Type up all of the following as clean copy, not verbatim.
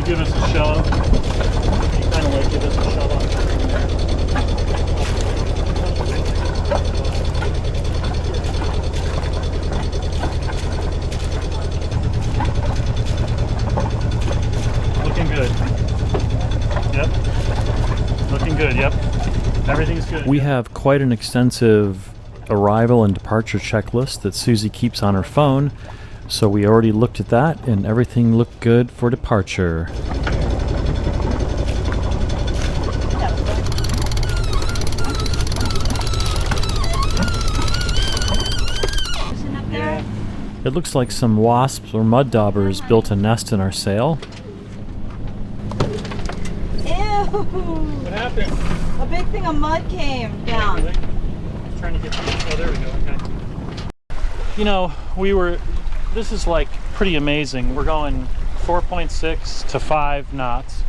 Give us a shove. You kind of like give us a shove on. Looking good. Yep. Looking good, yep. Everything's good. We have quite an extensive arrival and departure checklist that Susie keeps on her phone. So we already looked at that and everything looked good for departure. It looks like some wasps or mud daubers built a nest in our sail. Ew! What happened? A big thing of mud came down. Really? I'm trying to get to this. Oh, there we go. Okay. You know, this is like pretty amazing. We're going 4.6 to 5 knots.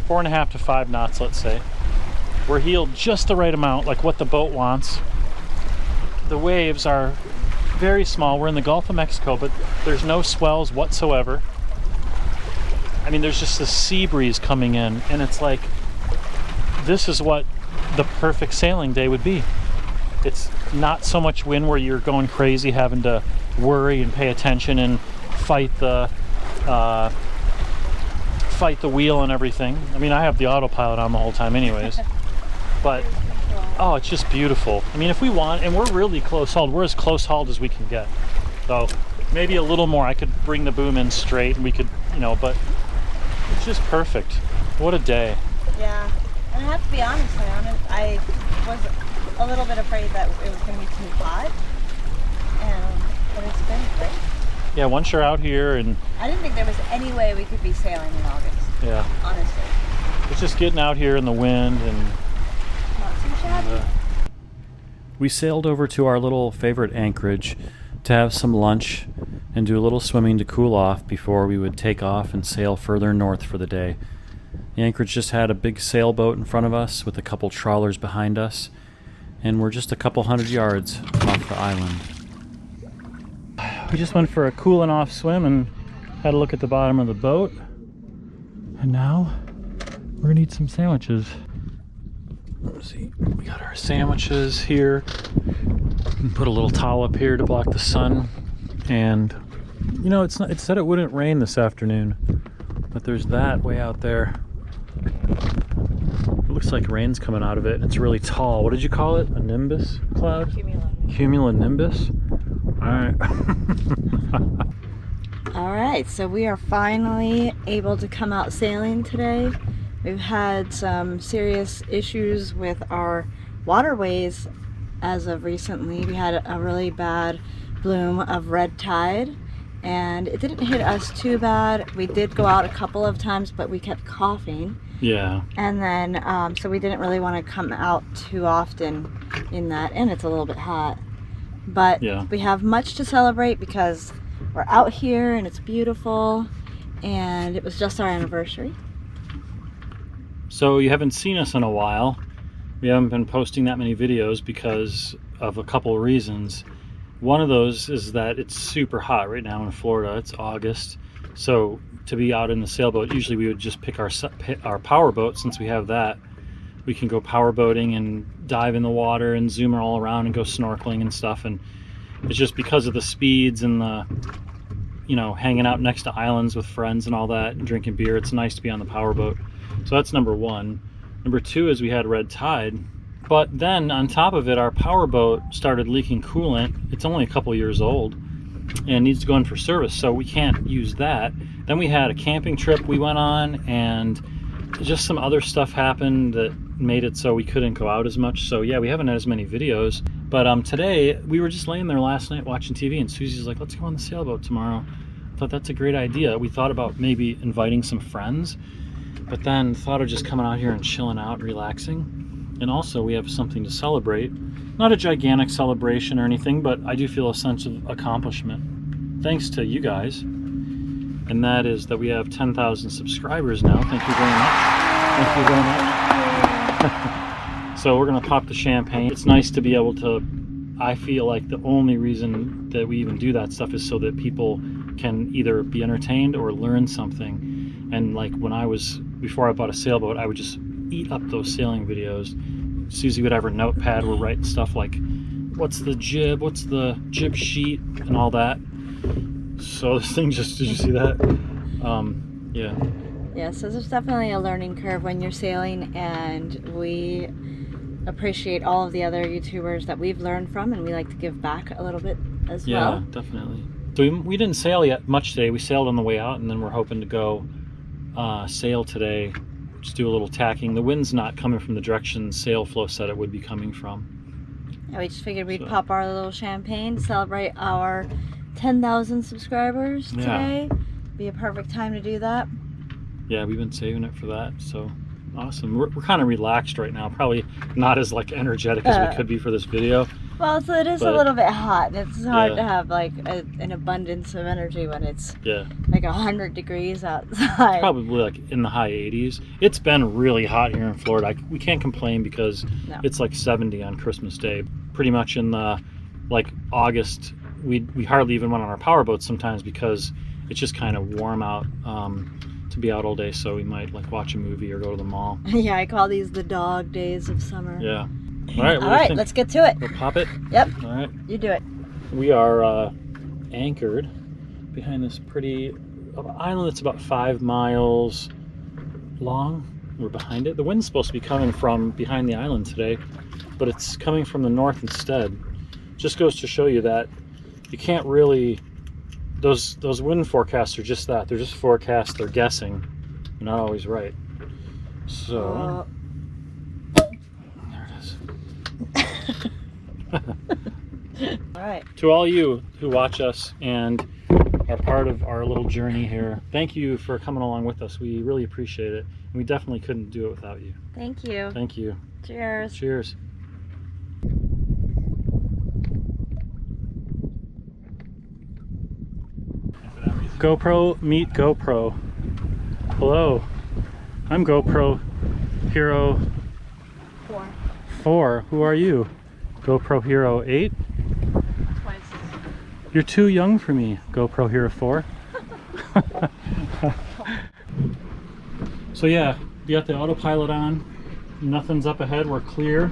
4.5 to 5 knots, let's say. We're heeled just the right amount, like what the boat wants. The waves are very small. We're in the Gulf of Mexico, but there's no swells whatsoever. I mean, there's just this sea breeze coming in, and it's like, this is what the perfect sailing day would be. It's not so much wind where you're going crazy having to worry and pay attention and fight the wheel and everything. I mean, I have the autopilot on the whole time anyways. But oh, it's just beautiful. I mean, if we want, and we're really close hauled, we're as close hauled as we can get. So maybe a little more. I could bring the boom in straight and we could, you know, but it's just perfect. What a day. Yeah, and I have to be honest, I was a little bit afraid that it was going to be too hot, but it's been great. Yeah, once you're out here, and I didn't think there was any way we could be sailing in August. yeah, Honestly. it's just getting out here in the wind and Not too shabby. we sailed over to our little favorite Anchorage to have some lunch and do a little swimming to cool off before we would take off and sail further north for the day. The Anchorage just had a big sailboat in front of us with a couple trawlers behind us, and we're just a couple hundred yards off the island. We just went for a cooling off swim and had a look at the bottom of the boat, and now we're gonna eat some sandwiches. Let's see, we got our sandwiches here. Put a little towel up here to block the sun, and you know, it said it wouldn't rain this afternoon, but there's that way out there. It looks like rain's coming out of it, and it's really tall. What did you call it? A nimbus cloud? Cumulonimbus? All right, so we are finally able to come out sailing today. We've had some serious issues with our waterways as of recently. We had a really bad bloom of red tide, and it didn't hit us too bad. We did go out a couple of times, but we kept coughing. Yeah. And then, so we didn't really want to come out too often in that, and it's a little bit hot. But yeah, we have much to celebrate because we're out here and it's beautiful, and it was just our anniversary. So you haven't seen us in a while. We haven't been posting that many videos because of a couple of reasons. One of those is that it's super hot right now in Florida. It's August. So to be out in the sailboat, usually we would just pick our power boat. Since we have that, we can go power boating and dive in the water and zoom all around and go snorkeling and stuff. And it's just because of the speeds and the, you know, hanging out next to islands with friends and all that and drinking beer, it's nice to be on the power boat. So that's number one. Number two is we had red tide, but then on top of it, our power boat started leaking coolant. It's only a couple years old, and needs to go in for service, so we can't use that. Then we had a camping trip we went on, and just some other stuff happened that made it so we couldn't go out as much. So yeah, we haven't had as many videos. But today we were just laying there last night watching TV, and Susie's like, let's go on the sailboat tomorrow. I thought that's a great idea. We thought about maybe inviting some friends, but then thought of just coming out here and chilling out and relaxing. And also we have something to celebrate. Not a gigantic celebration or anything, but I do feel a sense of accomplishment thanks to you guys. And that is that we have 10,000 subscribers now. Thank you very much. Thank you very much. So we're gonna pop the champagne. It's nice to be able to, I feel like the only reason that we even do that stuff is so that people can either be entertained or learn something. And like before I bought a sailboat, I would just eat up those sailing videos. Susie would have her notepad, we're writing stuff like, what's the jib sheet, and all that. So this thing just, did you see that? Yeah. Yeah, so there's definitely a learning curve when you're sailing, and we appreciate all of the other YouTubers that we've learned from, and we like to give back a little bit as well. Yeah, definitely. So we didn't sail yet much today. We sailed on the way out, and then we're hoping to go sail today, just do a little tacking. The wind's not coming from the direction Sail Flow said it would be coming from. Yeah, we just figured we'd pop our little champagne to celebrate our 10,000 subscribers today. Be a perfect time to do that. Yeah, we've been saving it for that, so awesome. We're kind of relaxed right now, probably not as like energetic as we could be for this video. Well, so it is a little bit hot, and it's hard to have like an abundance of energy when it's like 100 degrees outside. It's probably like in the high 80s. It's been really hot here in Florida. We can't complain because it's like 70 on Christmas Day. Pretty much in the like August, we hardly even went on our power boats sometimes because it's just kind of warm out to be out all day. So we might like watch a movie or go to the mall. Yeah, I call these the dog days of summer. Yeah. All right, let's get to it. We'll pop it? Yep. All right. You do it. We are anchored behind this pretty island that's about 5 miles long. We're behind it. The wind's supposed to be coming from behind the island today, but it's coming from the north instead. Just goes to show you that you can't really, those wind forecasts are just that. They're just forecasts, they're guessing. They're not always right. So... All right. To all you who watch us and are part of our little journey here, thank you for coming along with us. We really appreciate it. And we definitely couldn't do it without you. Thank you. Thank you. Cheers. Cheers. GoPro meet GoPro. Hello. I'm GoPro Hero 4. Who are you? GoPro Hero 8? Twice. You're too young for me, GoPro Hero 4. So yeah, we got the autopilot on. Nothing's up ahead, we're clear.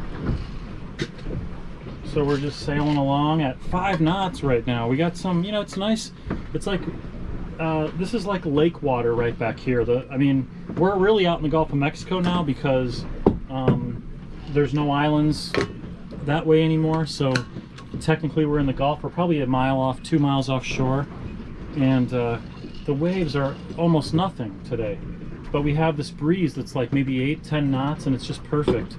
So we're just sailing along at 5 knots right now. We got some, you know, it's nice. It's like, this is like lake water right back here. I mean, we're really out in the Gulf of Mexico now because there's no islands that way anymore, so technically we're in the Gulf. We're probably a mile off, 2 miles offshore, and the waves are almost nothing today, but we have this breeze that's like maybe 8-10 knots, and it's just perfect.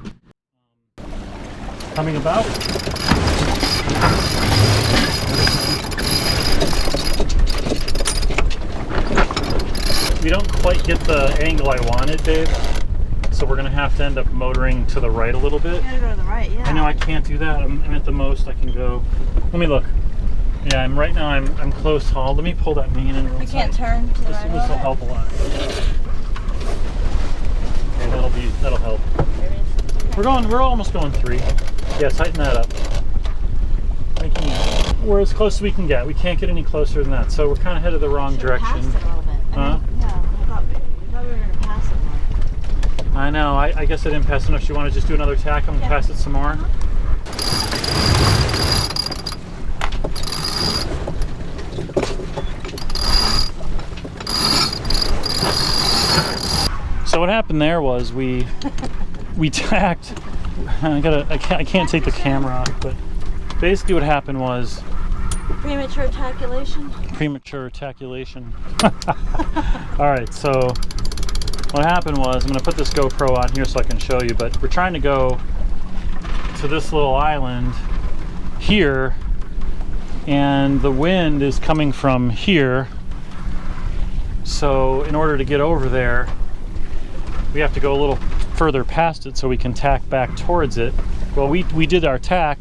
Coming about. We don't quite get the angle I wanted, babe. So we're gonna have to end up motoring to the right a little bit. You gotta go to the right, yeah. I know I can't do that. I'm at the most I can go. Let me look. Yeah, right now I'm close haul. Let me pull that main in real You can't turn to the right. This will help a lot. Okay, that'll help. We're almost going 3. Yeah, tighten that up. We're as close as we can get. We can't get any closer than that. So we're kind of headed the wrong direction. Passed it a little bit. Huh? Yeah, I thought we were gonna pass it more. I know. I guess I didn't pass enough. You want to just do another tack and pass it some more? So what happened there was we tacked. I can't take the camera off, but basically what happened was Premature ejaculation. Premature ejaculation. All right, so what happened was, I'm going to put this GoPro on here so I can show you, but we're trying to go to this little island here, and the wind is coming from here. So in order to get over there, we have to go a little further past it so we can tack back towards it. Well, we did our tack,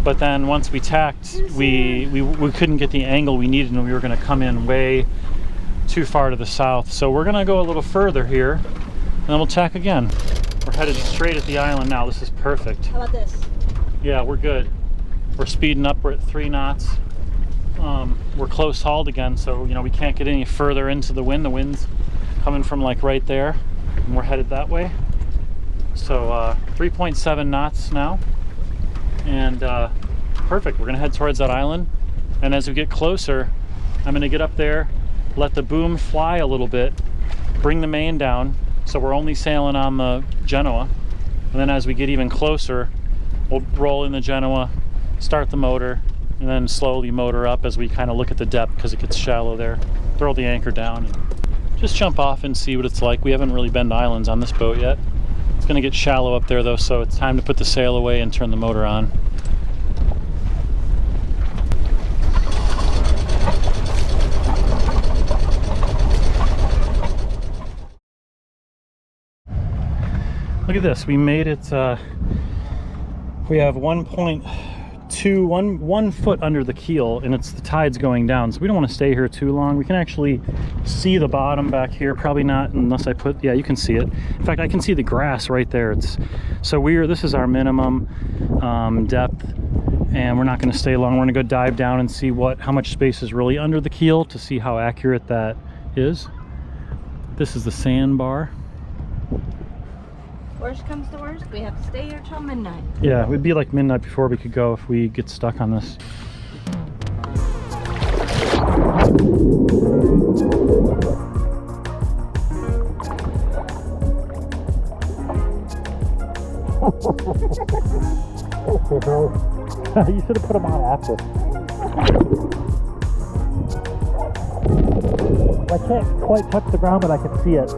but then once we tacked, we couldn't get the angle we needed, and we were going to come in way too far to the south. So we're going to go a little further here, and then we'll tack again. We're headed straight at the island now. This is perfect. How about this? Yeah, we're good. We're speeding up. We're at 3 knots. We're close hauled again, so we can't get any further into the wind. The wind's coming from like right there, and we're headed that way. So 3.7 knots now, and perfect. We're gonna head towards that island, and as we get closer, I'm gonna get up there, let the boom fly a little bit, bring the main down, so we're only sailing on the Genoa, and then as we get even closer, we'll roll in the Genoa, start the motor, and then slowly motor up as we kind of look at the depth because it gets shallow there. Throw the anchor down and just jump off and see what it's like. We haven't really been to islands on this boat yet. It's going to get shallow up there though, so it's time to put the sail away and turn the motor on. Look at this, we made it. We have 1 foot under the keel, and the tide's going down, so we don't want to stay here too long. We can actually see the bottom back here. Probably not unless I put, yeah, you can see it. In fact, I can see the grass right there. This is our minimum depth, and we're not going to stay long. We're going to go dive down and see how much space is really under the keel to see how accurate that is. This is the sandbar. Worst comes to worst, we have to stay here till midnight. Yeah, it would be like midnight before we could go if we get stuck on this. You should have put them on after. I can't quite touch the ground, but I can see it.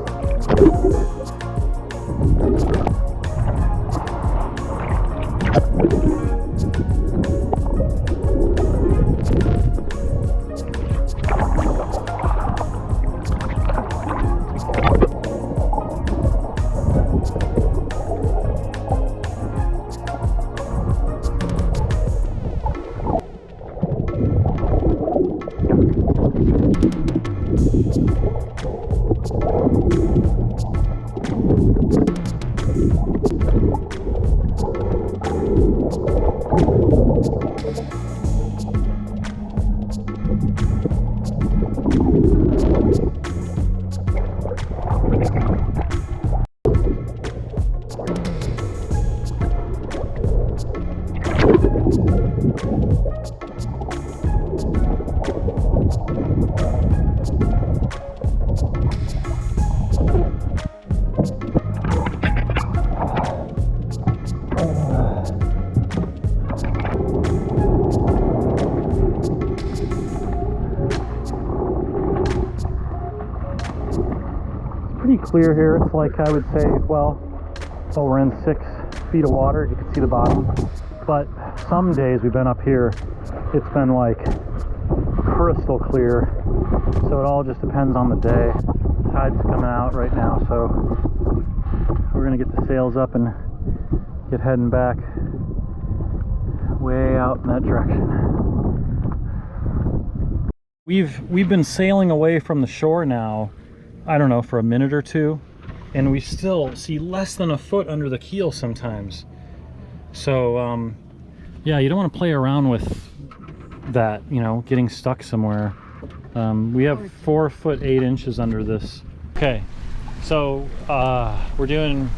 Pretty clear here. It's like, I would say, well, so we're in 6 feet of water. You can see the bottom, but some days we've been up here, it's been like crystal clear. So it all just depends on the day. Tide's coming out right now, so we're gonna get the sails up and get heading back way out in that direction. We've been sailing away from the shore now, I don't know, for a minute or two, and we still see less than a foot under the keel sometimes. So yeah, you don't want to play around with that, getting stuck somewhere. We have 4 foot 8 inches under this. Okay, so we're doing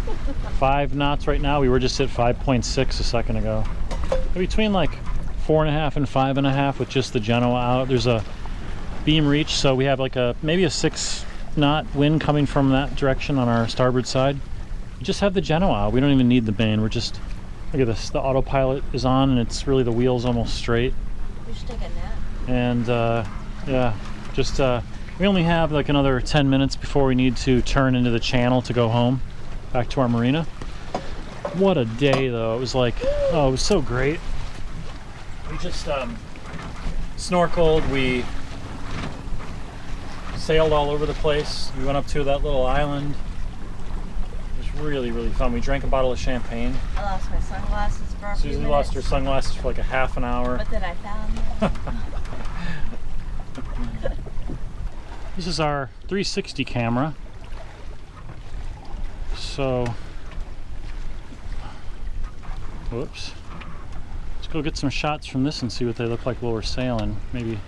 5 knots right now. We were just at 5.6 a second ago. Between like 4.5 and 5.5 with just the Genoa out. There's a beam reach, so we have like maybe a 6 knot wind coming from that direction on our starboard side. We just have the Genoa out. We don't even need the main. We're just, look at this, the autopilot is on, and it's really, the wheel's almost straight. We should take a nap. And yeah, just we only have like another 10 minutes before we need to turn into the channel to go home, back to our marina. What a day though. It was like, oh, it was so great. We just snorkeled, we sailed all over the place. We went up to that little island. It was really, really fun. We drank a bottle of champagne. I lost my sunglasses for a few Susie minutes. lost her sunglasses for like a half an hour. But then I found them. This is our 360 camera. So, whoops. Let's go get some shots from this and see what they look like while we're sailing. Maybe